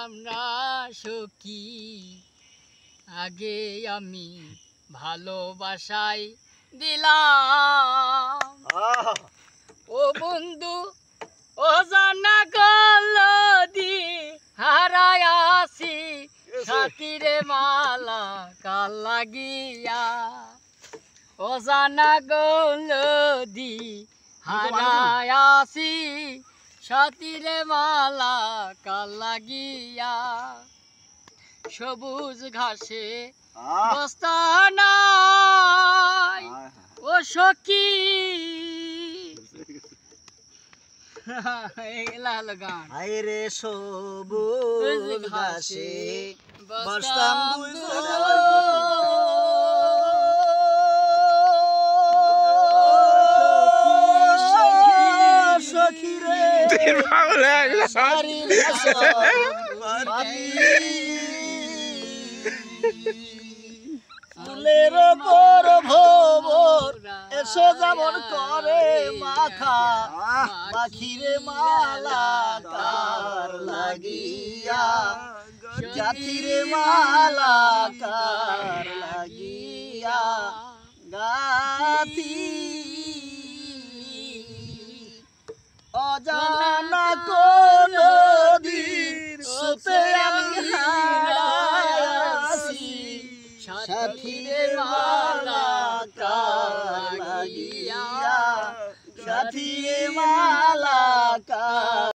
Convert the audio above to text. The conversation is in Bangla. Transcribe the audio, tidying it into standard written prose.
ছিলাম না সখী, আগে আমি ভালোবাসায় দিলাম। ও বন্ধু ও জানা গল দি হারায় আসি সাথীরে মালা কাল লাগিয়া। ও জানা গল দি হারায় আসি সাথীরে মালা কাল লাগিয়া। সবুজ ঘাসে বস্তা নাই ও সখী, আইরে সবুজ ঘাসে বসতাম সখী রে ফুলের ওপর ভোর এসো যেমন করে মাখা পাখিরে মালা কার লাগিয়া, জাতিরে মালা কার লাগিয়া গাথি। অজানা কোন দিন সোতে আমি হারাইয়াছি সাথী